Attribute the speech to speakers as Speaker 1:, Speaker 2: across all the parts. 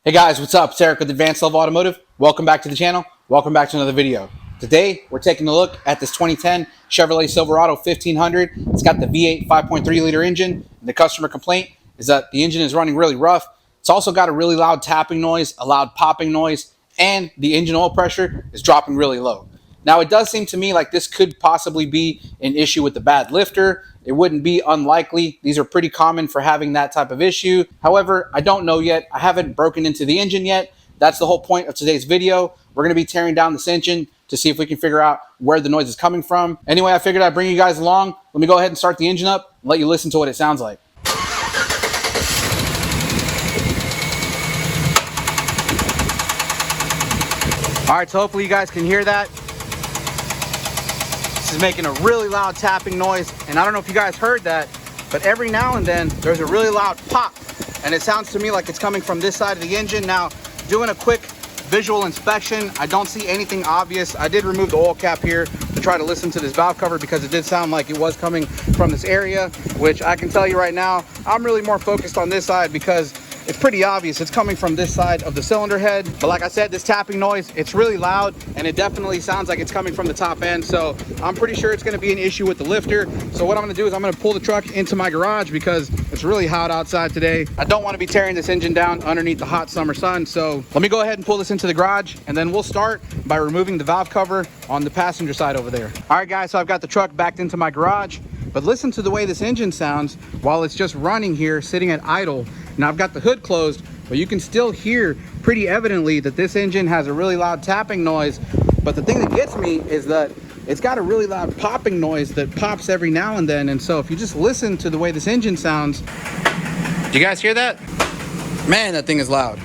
Speaker 1: Hey guys, what's up? It's Eric with Advanced Level Automotive. Welcome back to the channel. Welcome back to another video. Today, we're taking a look at this 2010 Chevrolet Silverado 1500. It's got the V8 5.3 liter engine. The customer complaint is that the engine is running really rough. It's also got a really loud tapping noise, a loud popping noise, and the engine oil pressure is dropping really low. Now, it does seem to me like this could possibly be an issue with the bad lifter. It wouldn't be unlikely. These are pretty common for having that type of issue. However, I don't know yet. I haven't broken into the engine yet. That's the whole point of today's video. We're going to be tearing down this engine to see if we can figure out where the noise is coming from. Anyway, I figured I'd bring you guys along. Let me go ahead and start the engine up and let you listen to what it sounds like. All right, so hopefully you guys can hear that. This is making a really loud tapping noise, and I don't know if you guys heard that, but every now and then there's a really loud pop, and it sounds to me like it's coming from this side of the engine. Now, doing a quick visual inspection, I don't see anything obvious. I did remove the oil cap here to try to listen to this valve cover because it did sound like it was coming from this area, which I can tell you right now, I'm really more focused on this side because it's pretty obvious it's coming from this side of the cylinder head. But like I said, this tapping noise, it's really loud, and it definitely sounds like it's coming from the top end. So I'm pretty sure it's going to be an issue with the lifter. So what I'm going to do is I'm going to pull the truck into my garage because it's really hot outside today. I don't want to be tearing this engine down underneath the hot summer sun. So let me go ahead and pull this into the garage, and then we'll start by removing the valve cover on the passenger side over there. All right, guys, so I've got the truck backed into my garage, but listen to the way this engine sounds while it's just running here, sitting at idle. Now I've got the hood closed, but you can still hear pretty evidently that this engine has a really loud tapping noise. But the thing that gets me is that it's got a really loud popping noise that pops every now and then. And so if you just listen to the way this engine sounds, do you guys hear that? Man, that thing is loud.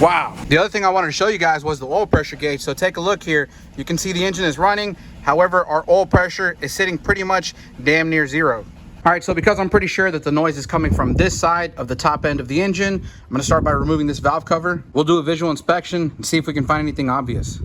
Speaker 1: Wow. The other thing I wanted to show you guys was the oil pressure gauge. So take a look here. You can see the engine is running. However, our oil pressure is sitting pretty much damn near zero. All right, so because I'm pretty sure that the noise is coming from this side of the top end of the engine, I'm going to start by removing this valve cover. We'll do a visual inspection and see if we can find anything obvious.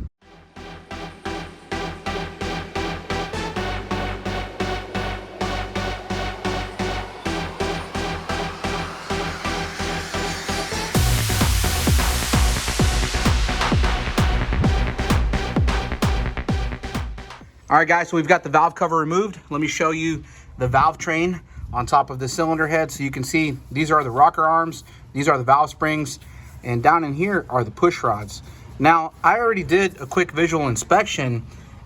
Speaker 1: All right, guys, so we've got the valve cover removed. Let me show you the valve train on top of the cylinder head. So you can see these are the rocker arms, these are the valve springs, and down in here are the push rods. Now, I already did a quick visual inspection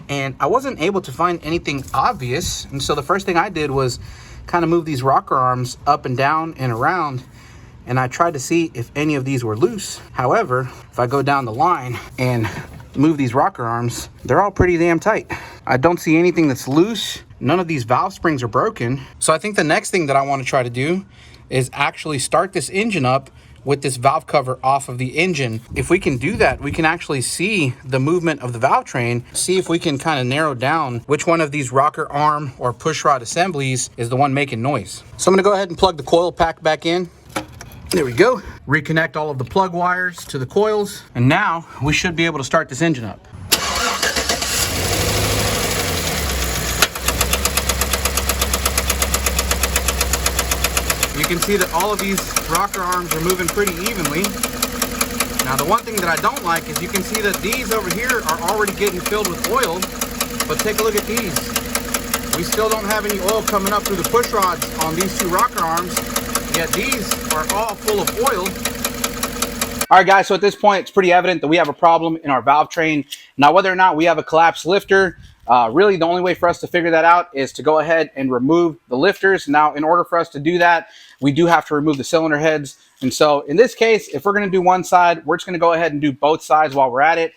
Speaker 1: and I wasn't able to find anything obvious. And so the first thing I did was kind of move these rocker arms up and down and around, and I tried to see if any of these were loose. However, if I go down the line and move these rocker arms, they're all pretty damn tight. I don't see anything that's loose. None of these valve springs are broken. So I think the next thing that I want to try to do is actually start this engine up with this valve cover off of the engine. If we can do that, we can actually see the movement of the valve train, see if we can kind of narrow down which one of these rocker arm or push rod assemblies is the one making noise. So I'm going to go ahead and plug the coil pack back in. There we go. Reconnect all of the plug wires to the coils, and now we should be able to start this engine up. You can see that all of these rocker arms are moving pretty evenly. Now, the one thing that I don't like is you can see that these over here are already getting filled with oil, but take a look at these. We still don't have any oil coming up through the push rods on these two rocker arms, yet these are all full of oil. All right, guys, so at this point, it's pretty evident that we have a problem in our valve train. Now, whether or not we have a collapsed lifter, really the only way for us to figure that out is to go ahead and remove the lifters. Now, in order for us to do that, we do have to remove the cylinder heads. And so in this case, if we're going to do one side, we're just going to go ahead and do both sides while we're at it.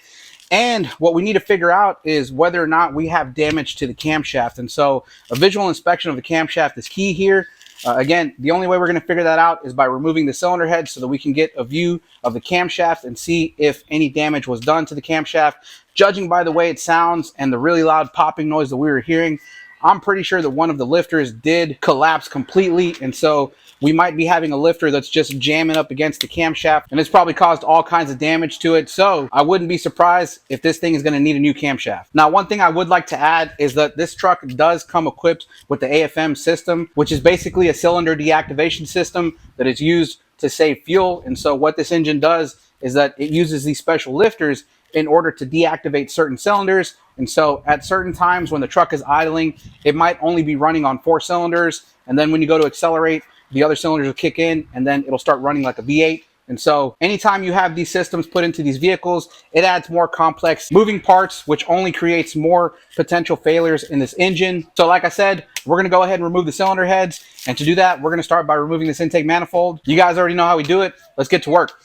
Speaker 1: And what we need to figure out is whether or not we have damage to the camshaft. And so a visual inspection of the camshaft is key here. Again, the only way we're going to figure that out is by removing the cylinder head so that we can get a view of the camshaft and see if any damage was done to the camshaft. Judging by the way it sounds and the really loud popping noise that we were hearing, I'm pretty sure that one of the lifters did collapse completely, and so we might be having a lifter that's just jamming up against the camshaft, and it's probably caused all kinds of damage to it. So I wouldn't be surprised if this thing is going to need a new camshaft. Now, one thing I would like to add is that this truck does come equipped with the AFM system, which is basically a cylinder deactivation system that is used to save fuel. And so what this engine does is that it uses these special lifters in order to deactivate certain cylinders. And so at certain times when the truck is idling, it might only be running on 4 cylinders. And then when you go to accelerate, the other cylinders will kick in and then it'll start running like a V8. And so anytime you have these systems put into these vehicles, it adds more complex moving parts, which only creates more potential failures in this engine. So like I said, we're going to go ahead and remove the cylinder heads. And to do that, we're going to start by removing this intake manifold. You guys already know how we do it. Let's get to work.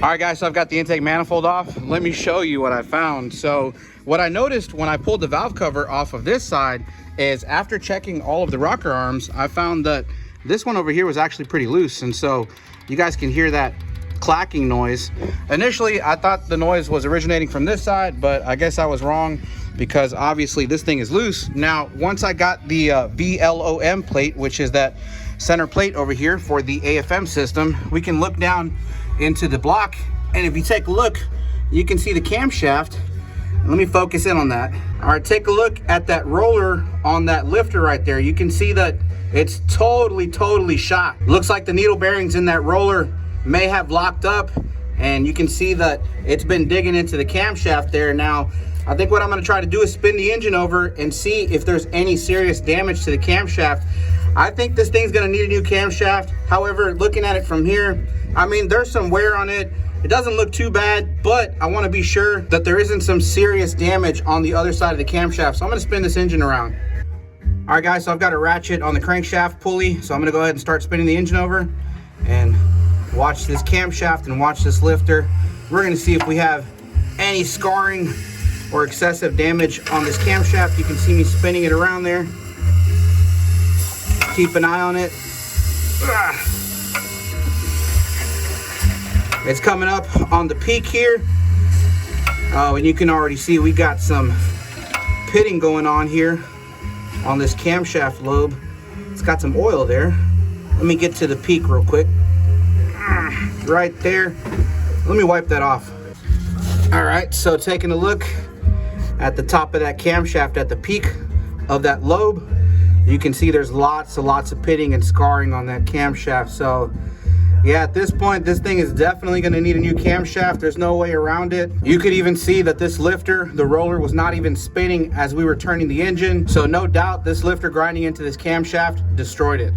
Speaker 1: All right, guys, so I've got the intake manifold off. Let me show you what I found. So what I noticed when I pulled the valve cover off of this side is after checking all of the rocker arms, I found that this one over here was actually pretty loose. And so you guys can hear that clacking noise. Initially, I thought the noise was originating from this side, but I guess I was wrong because obviously this thing is loose. Now, once I got the VLOM plate, which is that center plate over here for the AFM system, we can look down into the block, and if you take a look, you can see the camshaft. Let me focus in on that. All right, take a look at that roller on that lifter right there. You can see that it's totally shot. Looks like the needle bearings in that roller may have locked up, and you can see that it's been digging into the camshaft there. Now, I think what I'm gonna try to do is spin the engine over and see if there's any serious damage to the camshaft. I think this thing's gonna need a new camshaft. However, looking at it from here, I mean, there's some wear on it. It doesn't look too bad, but I wanna be sure that there isn't some serious damage on the other side of the camshaft. So I'm gonna spin this engine around. All right, guys, so I've got a ratchet on the crankshaft pulley. So I'm gonna go ahead and start spinning the engine over and watch this camshaft and watch this lifter. We're gonna see if we have any scarring or excessive damage on this camshaft. You can see me spinning it around there. Keep an eye on it. It's coming up on the peak here. Oh, and you can already see we got some pitting going on here on this camshaft lobe. It's got some oil there. Let me get to the peak real quick. Right there. Let me wipe that off. All right, so taking a look at the top of that camshaft at the peak of that lobe, you can see there's lots of pitting and scarring on that camshaft. So yeah, at this point, this thing is definitely going to need a new camshaft. There's no way around it. You could even see that this lifter, the roller, was not even spinning as we were turning the engine. So no doubt this lifter grinding into this camshaft destroyed it.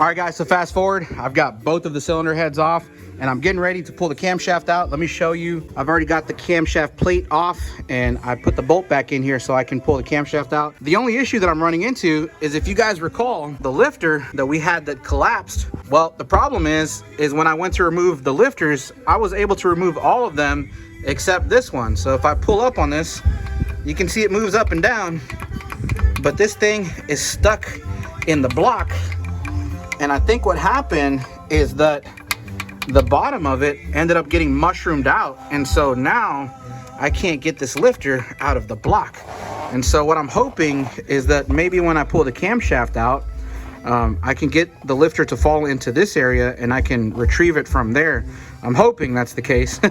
Speaker 1: All right guys, so fast forward, I've got both of the cylinder heads off and I'm getting ready to pull the camshaft out. Let me show you. I've already got the camshaft plate off and I put the bolt back in here so I can pull the camshaft out. The only issue that I'm running into is, if you guys recall, the lifter that we had that collapsed. Well, the problem is when I went to remove the lifters, I was able to remove all of them except this one. So if I pull up on this, you can see it moves up and down, but this thing is stuck in the block. And I think what happened is that the bottom of it ended up getting mushroomed out, and so now I can't get this lifter out of the block. And so what I'm hoping is that maybe when I pull the camshaft out, I can get the lifter to fall into this area and I can retrieve it from there. I'm hoping that's the case.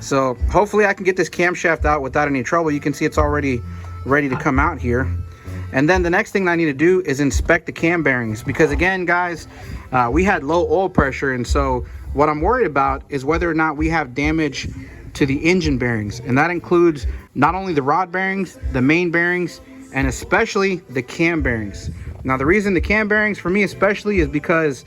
Speaker 1: So hopefully I can get this camshaft out without any trouble. You can see it's already ready to come out here. And then the next thing I need to do is inspect the cam bearings, because again guys, we had low oil pressure, and so what I'm worried about is whether or not we have damage to the engine bearings, and that includes not only the rod bearings, the main bearings, and especially the cam bearings. Now the reason the cam bearings for me especially is because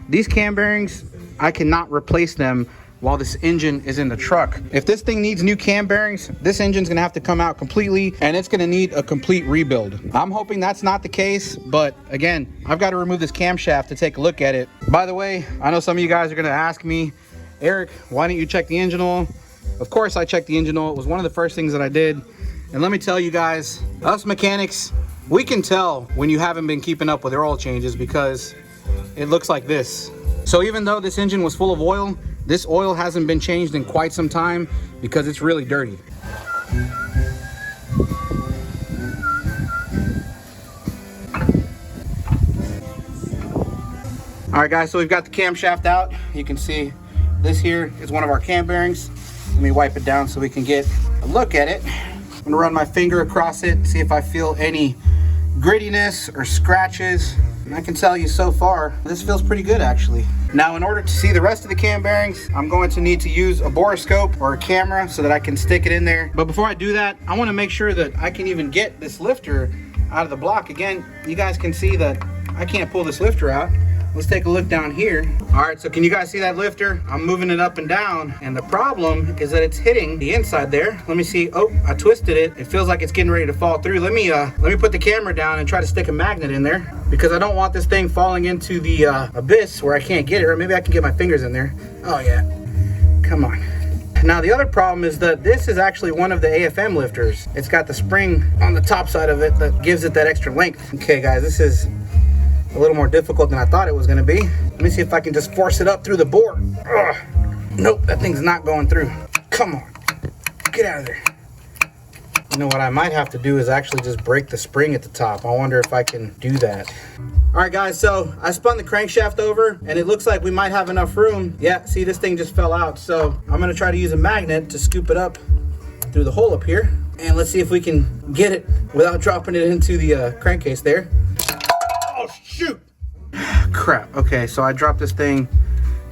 Speaker 1: these cam bearings, I cannot replace them while this engine is in the truck. If this thing needs new cam bearings, this engine's gonna have to come out completely and it's gonna need a complete rebuild. I'm hoping that's not the case, but again, I've got to remove this camshaft to take a look at it. By the way, I know some of you guys are gonna ask me, Eric, why didn't you check the engine oil? Of course I checked the engine oil. It was one of the first things that I did. And let me tell you guys, us mechanics, we can tell when you haven't been keeping up with your oil changes because it looks like this. So even though this engine was full of oil, this oil hasn't been changed in quite some time because it's really dirty. All right guys, so we've got the camshaft out. You can see this here is one of our cam bearings. Let me wipe it down so we can get a look at it. I'm gonna run my finger across it, see if I feel any grittiness or scratches. And I can tell you so far, this feels pretty good actually. Now in order to see the rest of the cam bearings, I'm going to need to use a borescope or a camera so that I can stick it in there. But before I do that, I want to make sure that I can even get this lifter out of the block. Again, you guys can see that I can't pull this lifter out. Let's take a look down here. All right, so can you guys see that lifter? I'm moving it up and down, and the problem is that it's hitting the inside there. Let me see. Oh, I twisted it. It feels like it's getting ready to fall through. Let me put the camera down and try to stick a magnet in there, because I don't want this thing falling into the abyss where I can't get it, or maybe I can get my fingers in there. Oh yeah, come on. Now the other problem is that this is actually one of the AFM lifters. It's got the spring on the top side of it that gives it that extra length. Okay guys, this is a little more difficult than I thought it was going to be. Let me see if I can just force it up through the bore. Ugh. Nope, that thing's not going through. Come on, get out of there. You know what I might have to do is actually just break the spring at the top. I wonder if I can do that. All right guys, so I spun the crankshaft over and it looks like we might have enough room. Yeah, see, this thing just fell out. So I'm going to try to use a magnet to scoop it up through the hole up here. And let's see if we can get it without dropping it into the crankcase there. Oh shoot! Crap. Okay, so I dropped this thing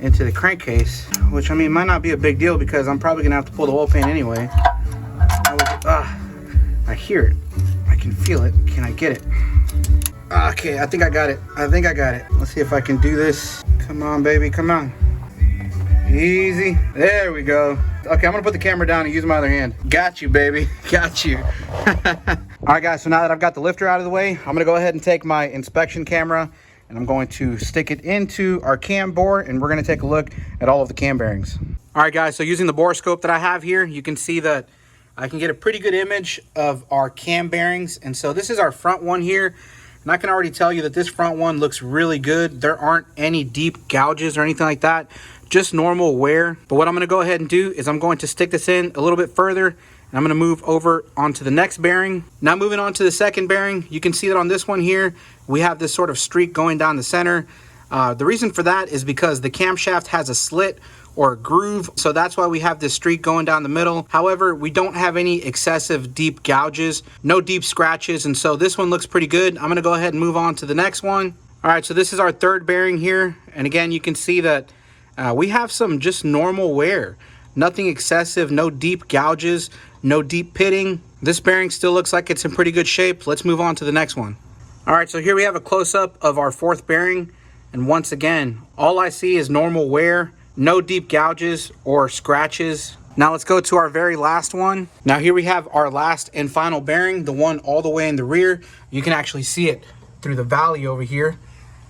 Speaker 1: into the crankcase, which I mean might not be a big deal because I'm probably gonna have to pull the oil pan anyway. I hear it. I can feel it. Can I get it? Okay, I think I got it. Let's see if I can do this. Come on, baby. Come on. Easy. There we go. Okay, I'm gonna put the camera down and use my other hand. Got you, baby. Got you. All right, guys, so now that I've got the lifter out of the way, I'm gonna go ahead and take my inspection camera and I'm going to stick it into our cam bore and we're gonna take a look at all of the cam bearings. All right, guys, so using the borescope that I have here, you can see that I can get a pretty good image of our cam bearings. And so this is our front one here. And I can already tell you that this front one looks really good. There aren't any deep gouges or anything like that, just normal wear. But what I'm gonna go ahead and do is I'm going to stick this in a little bit further and I'm gonna move over onto the next bearing. Now moving on to the second bearing, you can see that on this one here, we have this sort of streak going down the center. The reason for that is because the camshaft has a slit or a groove, so that's why we have this streak going down the middle. However, we don't have any excessive deep gouges, no deep scratches, and so this one looks pretty good. I'm gonna go ahead and move on to the next one. All right, so this is our third bearing here, and again, you can see that we have some just normal wear. Nothing excessive, no deep gouges, no deep pitting. This bearing still looks like it's in pretty good shape. Let's move on to the next one. All right, so here we have a close-up of our fourth bearing. And once again, all I see is normal wear, no deep gouges or scratches. Now let's go to our very last one. Now here we have our last and final bearing, the one all the way in the rear. You can actually see it through the valley over here.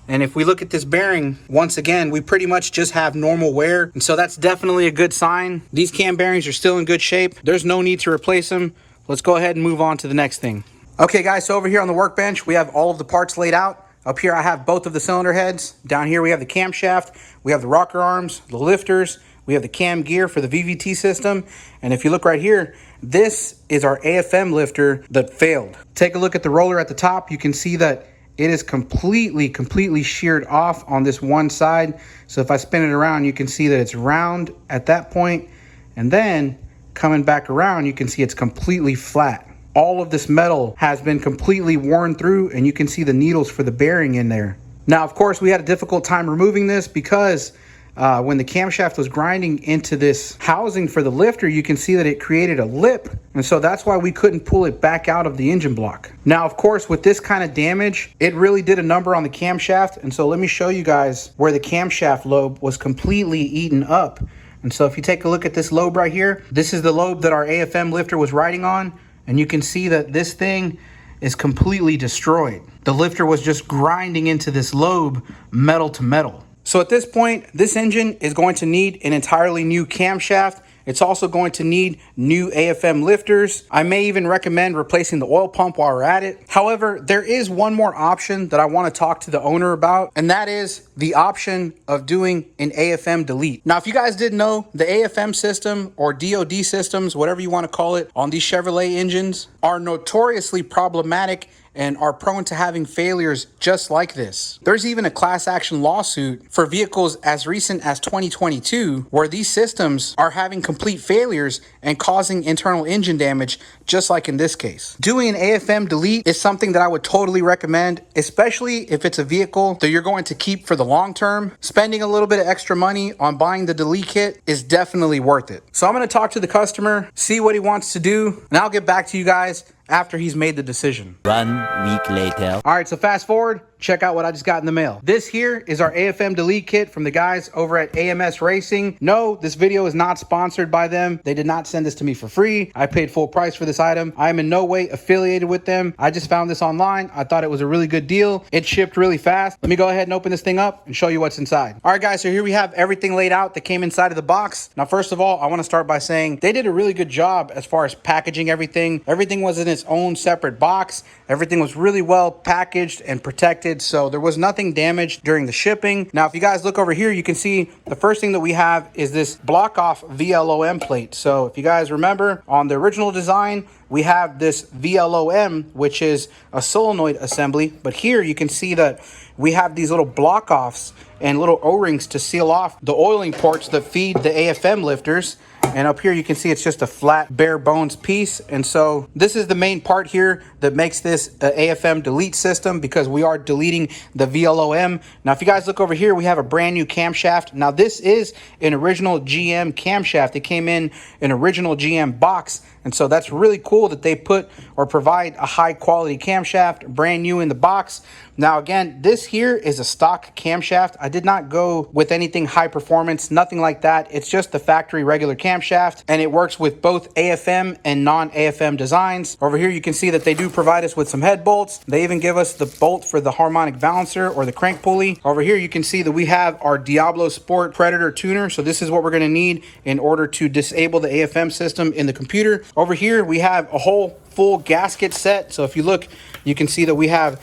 Speaker 1: And if we look at this bearing, once again, we pretty much just have normal wear. And so that's definitely a good sign. These cam bearings are still in good shape. There's no need to replace them. Let's go ahead and move on to the next thing. Okay guys, so over here on the workbench, we have all of the parts laid out. Up here I have both of the cylinder heads. Down here we have the camshaft, we have the rocker arms, the lifters, we have the cam gear for the VVT system. And if you look right here, this is our AFM lifter that failed. Take a look at the roller at the top. You can see that it is completely sheared off on this one side. So if I spin it around, you can see that it's round at that point. And then coming back around, you can see it's completely flat. All of this metal has been completely worn through, and you can see the needles for the bearing in there. Now, of course, we had a difficult time removing this because when the camshaft was grinding into this housing for the lifter, you can see that it created a lip. And so that's why we couldn't pull it back out of the engine block. Now, of course, with this kind of damage, it really did a number on the camshaft. And so let me show you guys where the camshaft lobe was completely eaten up. And so if you take a look at this lobe right here, this is the lobe that our AFM lifter was riding on. And you can see that this thing is completely destroyed. The lifter was just grinding into this lobe, metal to metal. So at this point, this engine is going to need an entirely new camshaft. It's also going to need new AFM lifters. I may even recommend replacing the oil pump while we're at it. However, there is one more option that I want to talk to the owner about, and that is the option of doing an AFM delete. Now, if you guys didn't know, the AFM system or DOD systems, whatever you want to call it, on these Chevrolet engines are notoriously problematic and are prone to having failures just like this. There's even a class action lawsuit for vehicles as recent as 2022 where these systems are having complete failures and causing internal engine damage, just like in this case. Doing an AFM delete is something that I would totally recommend, especially if it's a vehicle that you're going to keep for the long term. Spending a little bit of extra money on buying the delete kit is definitely worth it. So I'm gonna talk to the customer, see what he wants to do, and I'll get back to you guys after he's made the decision.
Speaker 2: 1 week later.
Speaker 1: All right, so fast forward, check out what I just got in the mail. This here is our AFM delete kit from the guys over at AMS Racing. No, this video is not sponsored by them. They did not send this to me for free. I paid full price for this item. I am in no way affiliated with them. I just found this online. I thought it was a really good deal. It shipped really fast. Let me go ahead and open this thing up and show you what's inside. All right, guys, so here we have everything laid out that came inside of the box. Now, first of all, I want to start by saying they did a really good job as far as packaging everything. Everything was in its own separate box. Everything was really well packaged and protected, so there was nothing damaged during the shipping. Now, if you guys look over here, you can see the first thing that we have is this block off VLOM plate. So if you guys remember, on the original design, we have this VLOM, which is a solenoid assembly, but here you can see that we have these little block offs and little O-rings to seal off the oiling ports that feed the AFM lifters. And up here you can see it's just a flat bare bones piece. And so this is the main part here that makes this AFM delete system, because we are deleting the VLOM. Now if you guys look over here, we have a brand new camshaft. Now this is an original GM camshaft. It came in an original GM box. And so that's really cool that they put or provide a high quality camshaft brand new in the box. Now again, this here is a stock camshaft. I did not go with anything high performance, nothing like that. It's just the factory regular camshaft, and it works with both AFM and non-AFM designs. Over here you can see that they do provide us with some head bolts. They even give us the bolt for the harmonic balancer or the crank pulley. Over here you can see that we have our Diablo Sport Predator tuner. So this is what we're going to need in order to disable the AFM system in the computer. Over here we have a whole full gasket set. So if you look, you can see that we have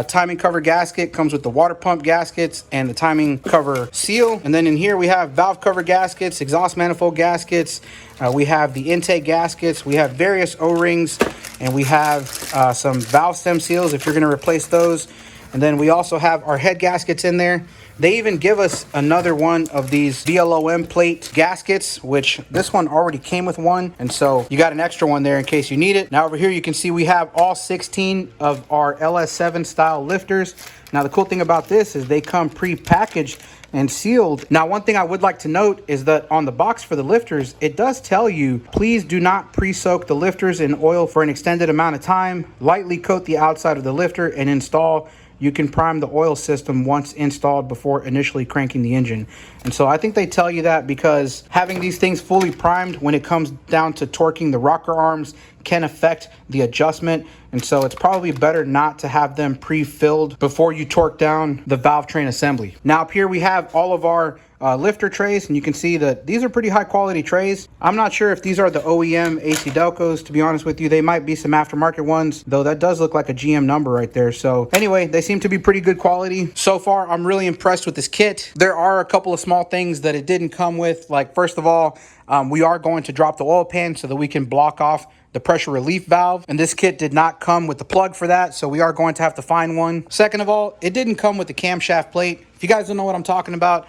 Speaker 1: timing cover gasket, comes with the water pump gaskets and the timing cover seal. And then in here we have valve cover gaskets, exhaust manifold gaskets. We have the intake gaskets. We have various O-rings, and we have some valve stem seals if you're going to replace those. And then we also have our head gaskets in there. They even give us another one of these VLOM plate gaskets, which this one already came with one. And so you got an extra one there in case you need it. Now over here, you can see we have all 16 of our LS7 style lifters. Now the cool thing about this is they come pre-packaged and sealed. Now one thing I would like to note is that on the box for the lifters, it does tell you, please do not pre-soak the lifters in oil for an extended amount of time. Lightly coat the outside of the lifter and install you can prime the oil system once installed before initially cranking the engine. And so I think they tell you that because having these things fully primed when it comes down to torquing the rocker arms can affect the adjustment. And so it's probably better not to have them pre-filled before you torque down the valve train assembly. Now up here we have all of our lifter trays, and you can see that these are pretty high quality trays. I'm not sure if these are the OEM AC Delcos, to be honest with you. They might be some aftermarket ones, though that does look like a GM number right there. So anyway, they seem to be pretty good quality. So far, I'm really impressed with this kit. There are a couple of small things that it didn't come with. Like, first of all, we are going to drop the oil pan so that we can block off the pressure relief valve, and this kit did not come with the plug for that, so we are going to have to find one. Second of all, it didn't come with the camshaft plate. If you guys don't know what I'm talking about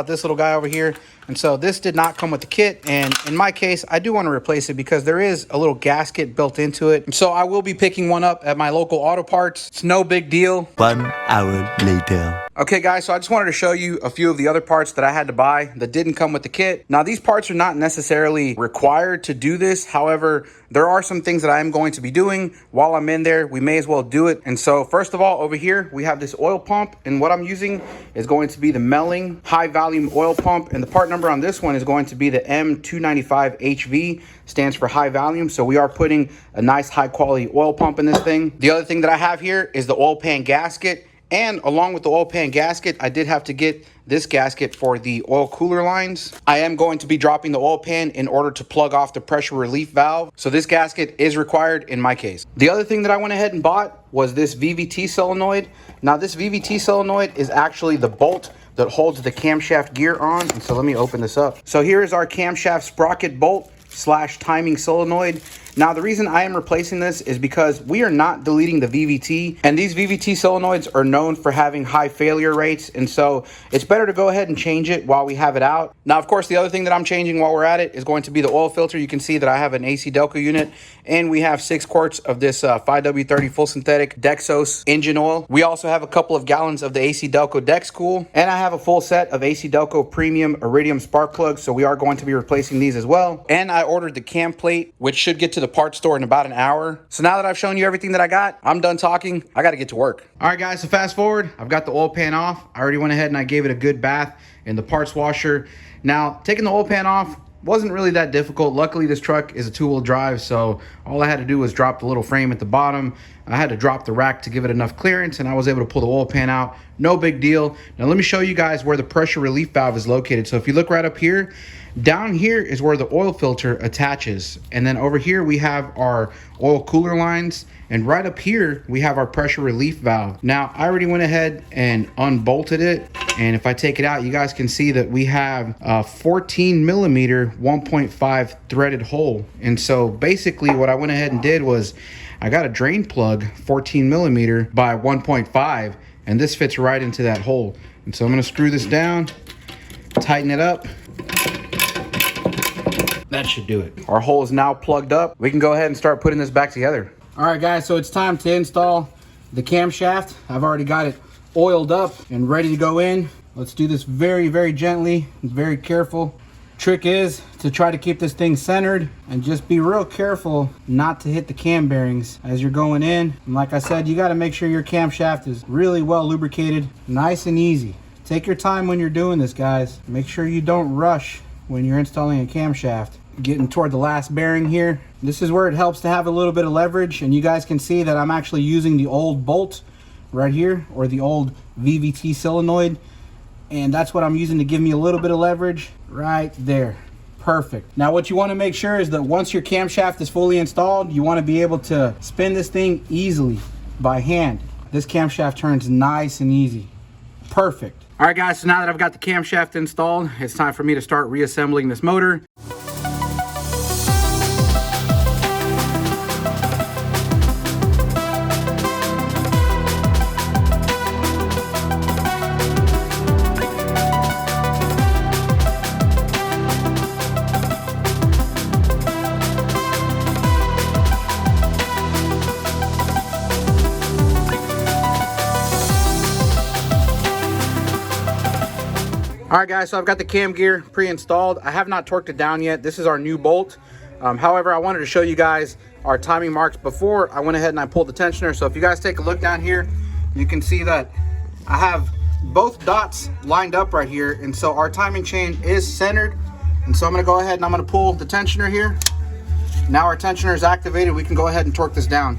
Speaker 1: this little guy over here. And so this did not come with the kit, and in my case, I do want to replace it because there is a little gasket built into it. And so I will be picking one up at my local auto parts. It's no big deal.
Speaker 2: 1 hour later.
Speaker 1: Okay guys, so I just wanted to show you a few of the other parts that I had to buy that didn't come with the kit. Now these parts are not necessarily required to do this. However, there are some things that I am going to be doing while I'm in there. We may as well do it. And so first of all, over here, we have this oil pump, and what I'm using is going to be the Melling high volume oil pump. And the part number on this one is going to be the M295HV, stands for high volume. So we are putting a nice high quality oil pump in this thing. The other thing that I have here is the oil pan gasket. And along with the oil pan gasket, I did have to get this gasket for the oil cooler lines. I am going to be dropping the oil pan in order to plug off the pressure relief valve. So this gasket is required in my case. The other thing that I went ahead and bought was this VVT solenoid. Now this VVT solenoid is actually the bolt that holds the camshaft gear on. And so let me open this up. So here is our camshaft sprocket bolt / timing solenoid. Now the reason I am replacing this is because we are not deleting the VVT, and these VVT solenoids are known for having high failure rates, and so it's better to go ahead and change it while we have it out. Now of course the other thing that I'm changing while we're at it is going to be the oil filter. You can see that I have an AC Delco unit, and we have 6 quarts of this 5W30 full synthetic Dexos engine oil. We also have a couple of gallons of the AC Delco Dex Cool, and I have a full set of AC Delco Premium Iridium spark plugs, so we are going to be replacing these as well. And I ordered the cam plate, which should get to the parts store in about an hour. So now that I've shown you everything that I got, I'm done talking. I got to get to work. All right guys, so fast forward, I've got the oil pan off. I already went ahead and I gave it a good bath in the parts washer. Now taking the oil pan off wasn't really that difficult. Luckily this truck is a 2-wheel drive, so all I had to do was drop the little frame at the bottom. I had to drop the rack to give it enough clearance, and I was able to pull the oil pan out. No big deal. Now let me show you guys where the pressure relief valve is located. So if you look right up here, down here is where the oil filter attaches, and then over here we have our oil cooler lines, and right up here we have our pressure relief valve. Now I already went ahead and unbolted it, and if I take it out, you guys can see that we have a 14 millimeter 1.5 threaded hole. And so basically what I went ahead and did was I got a drain plug 14 millimeter by 1.5, and this fits right into that hole. And so I'm going to screw this down, tighten it up. That should do it. Our hole is now plugged up. We can go ahead and start putting this back together. All right guys, so it's time to install the camshaft. I've already got it oiled up and ready to go in. Let's do this very, very gently and very careful. Trick is to try to keep this thing centered and just be real careful not to hit the cam bearings as you're going in. And like I said, you got to make sure your camshaft is really well lubricated, nice and easy. Take your time when you're doing this, guys. Make sure you don't rush when you're installing a camshaft. Getting toward the last bearing here. This is where it helps to have a little bit of leverage, and you guys can see that I'm actually using the old bolt right here, or the old VVT solenoid, and that's what I'm using to give me a little bit of leverage right there. Perfect. Now what you want to make sure is that once your camshaft is fully installed, you want to be able to spin this thing easily by hand. This camshaft turns nice and easy. Perfect. All right guys, so now that I've got the camshaft installed, it's time for me to start reassembling this motor. All right guys, so I've got the cam gear pre-installed. I have not torqued it down yet. This is our new bolt. However, I wanted to show you guys our timing marks before I went ahead and I pulled the tensioner. So if you guys take a look down here, you can see that I have both dots lined up right here, and so our timing chain is centered. And so I'm going to go ahead and I'm going to pull the tensioner here. Now our tensioner is activated. We can go ahead and torque this down.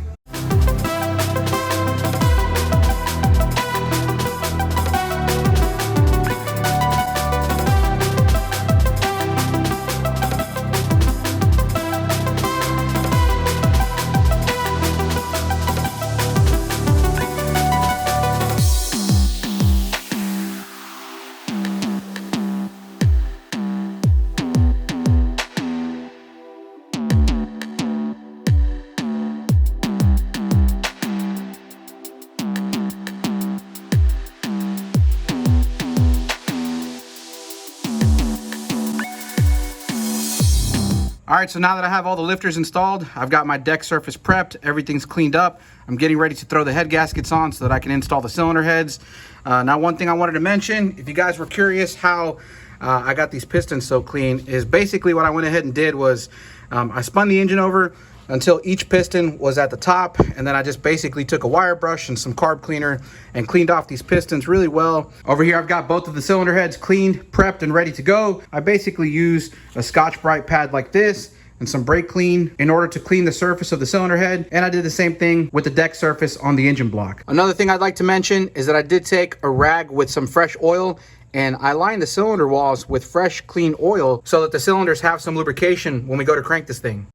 Speaker 1: All right, so now that I have all the lifters installed, I've got my deck surface prepped, everything's cleaned up. I'm getting ready to throw the head gaskets on so that I can install the cylinder heads. Now, one thing I wanted to mention, if you guys were curious how I got these pistons so clean, is basically what I went ahead and did was I spun the engine over until each piston was at the top, and then I just basically took a wire brush and some carb cleaner and cleaned off these pistons really well. Over here I've got both of the cylinder heads cleaned, prepped, and ready to go. I basically used a Scotch-Brite pad like this and some brake clean in order to clean the surface of the cylinder head, and I did the same thing with the deck surface on the engine block. Another thing I'd like to mention is that I did take a rag with some fresh oil and I lined the cylinder walls with fresh clean oil so that the cylinders have some lubrication when we go to crank this thing.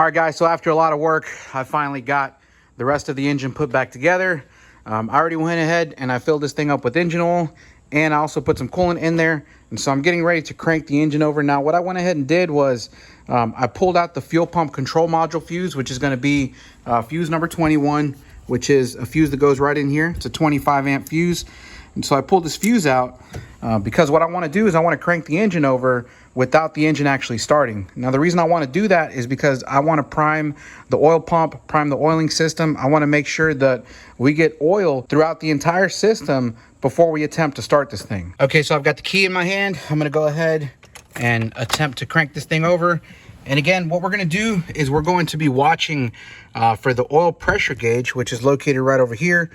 Speaker 1: right, guys, so after a lot of work, I finally got the rest of the engine put back together. I already went ahead and I filled this thing up with engine oil, and I also put some coolant in there. And so I'm getting ready to crank the engine over. Now, what I went ahead and did was I pulled out the fuel pump control module fuse, which is going to be fuse number 21, which is a fuse that goes right in here. It's a 25 amp fuse. And so I pulled this fuse out because what I want to do is I want to crank the engine over without the engine actually starting. Now, the reason I want to do that is because I want to prime the oil pump, prime the oiling system. I want to make sure that we get oil throughout the entire system before we attempt to start this thing. Okay, so I've got the key in my hand. I'm going to go ahead and attempt to crank this thing over. And again, what we're going to do is we're going to be watching for the oil pressure gauge, which is located right over here.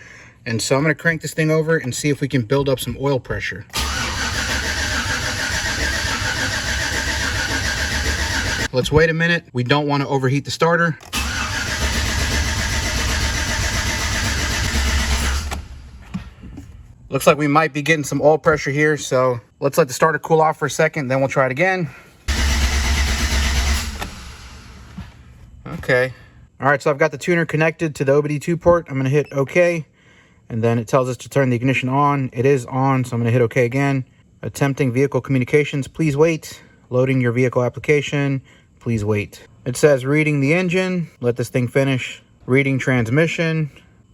Speaker 1: And so I'm going to crank this thing over and see if we can build up some oil pressure. Let's wait a minute. We don't want to overheat the starter. Looks like we might be getting some oil pressure here, so let's let the starter cool off for a second, then we'll try it again. Okay. All right, so I've got the tuner connected to the OBD2 port. I'm going to hit OK, and then it tells us to turn the ignition on. It is on, so I'm going to hit OK again. Attempting vehicle communications, please wait. Loading your vehicle application, please wait. It says reading the engine. Let this thing finish. Reading transmission.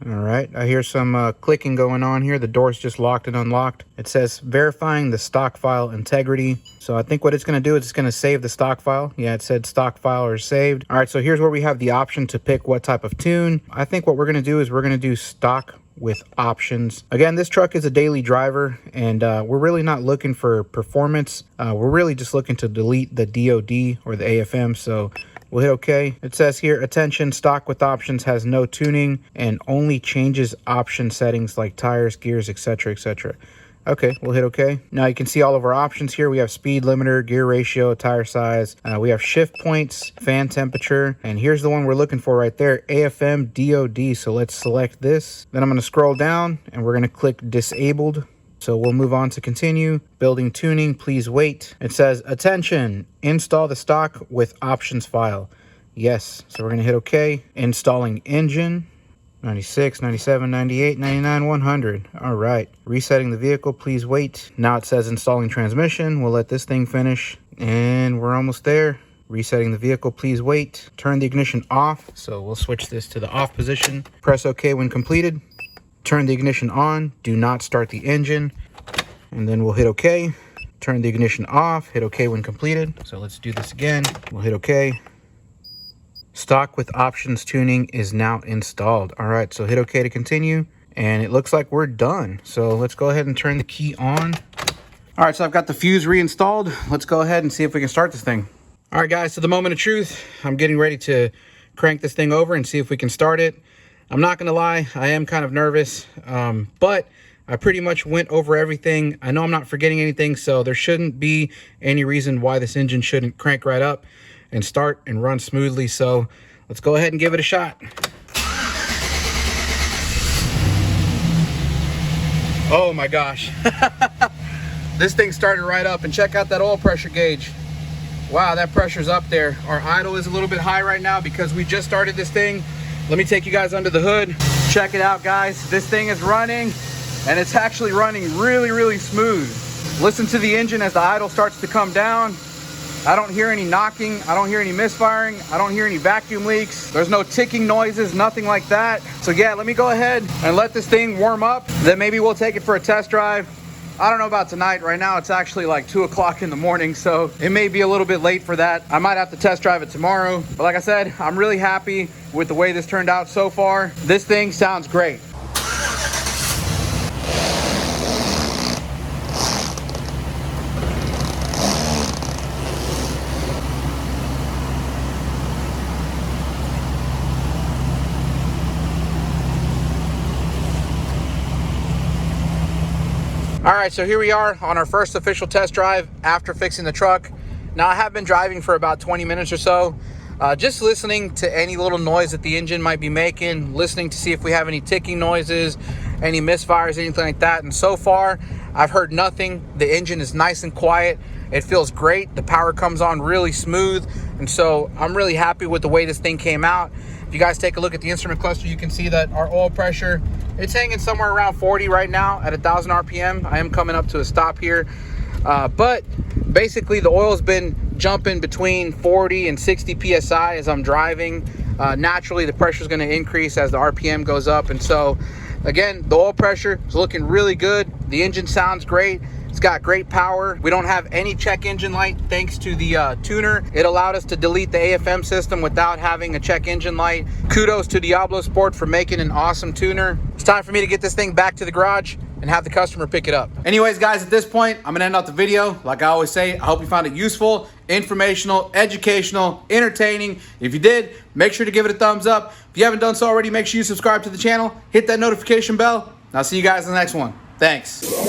Speaker 1: All right, I hear some clicking going on here. The door's just locked and unlocked. It says verifying the stock file integrity. So I think what it's going to do is it's going to save the stock file. Yeah, it said stock file is saved. All right, so here's where we have the option to pick what type of tune. I think what we're going to do is we're going to do stock with options. Again, this truck is a daily driver, and we're really not looking for performance. We're really just looking to delete the DOD or the AFM. So we'll hit OK. It says here, attention, stock with options has no tuning and only changes option settings like tires, gears, etc., etc. Okay, we'll hit OK. Now you can see all of our options here. We have speed limiter, gear ratio, tire size. We have shift points, fan temperature, and here's the one we're looking for right there, AFM DOD. So let's select this. Then I'm going to scroll down and we're going to click disabled. So we'll move on to continue. Building tuning, please wait. It says, attention, install the stock with options file. Yes, so we're going to hit OK. Installing engine. 96, 97, 98, 99, 100. All right. Resetting the vehicle, please wait. Now it says installing transmission. We'll let this thing finish. And we're almost there. Resetting the vehicle, please wait. Turn the ignition off. So we'll switch this to the off position. Press OK when completed. Turn the ignition on. Do not start the engine. And then we'll hit OK. Turn the ignition off. Hit OK when completed. So let's do this again. We'll hit OK. Stock with options tuning is now installed. All right, so hit OK to continue, and it looks like we're done. So let's go ahead and turn the key on. All right, so I've got the fuse reinstalled. Let's go ahead and see if we can start this thing. All right, guys, so the moment of truth. I'm getting ready to crank this thing over and see if we can start it. I'm not gonna lie, I am kind of nervous, but I pretty much went over everything. I know I'm not forgetting anything, so there shouldn't be any reason why this engine shouldn't crank right up and start and run smoothly. So let's go ahead and give it a shot. Oh my gosh. This thing started right up, and check out that oil pressure gauge. Wow, that pressure's up there. Our idle is a little bit high right now because we just started this thing. Let me take you guys under the hood. Check it out, guys. This thing is running, and it's actually running really, really smooth. Listen to the engine as the idle starts to come down. I don't hear any knocking. I don't hear any misfiring. I don't hear any vacuum leaks. There's no ticking noises, nothing like that. So yeah, let me go ahead and let this thing warm up. Then maybe we'll take it for a test drive. I don't know about tonight. Right now, it's actually like 2 o'clock in the morning, so it may be a little bit late for that. I might have to test drive it tomorrow. But like I said, I'm really happy with the way this turned out so far. This thing sounds great. All right, so here we are on our first official test drive after fixing the truck. Now, I have been driving for about 20 minutes or so, just listening to any little noise that the engine might be making, listening to see if we have any ticking noises, any misfires, anything like that. And so far, I've heard nothing. The engine is nice and quiet. It feels great. The power comes on really smooth. And so I'm really happy with the way this thing came out. If you guys take a look at the instrument cluster, you can see that our oil pressure, it's hanging somewhere around 40 right now at 1,000 RPM. I am coming up to a stop here. But basically the oil's been jumping between 40 and 60 PSI as I'm driving. Naturally, the pressure is going to increase as the RPM goes up. And so again, the oil pressure is looking really good. The engine sounds great. It's got great power. We don't have any check engine light thanks to the tuner. It allowed us to delete the AFM system without having a check engine light. Kudos to Diablo Sport for making an awesome tuner. It's time for me to get this thing back to the garage and have the customer pick it up. Anyways, guys, at this point, I'm gonna end out the video. Like I always say, I hope you found it useful, informational, educational, entertaining. If you did, make sure to give it a thumbs up. If you haven't done so already, make sure you subscribe to the channel, hit that notification bell, and I'll see you guys in the next one. Thanks.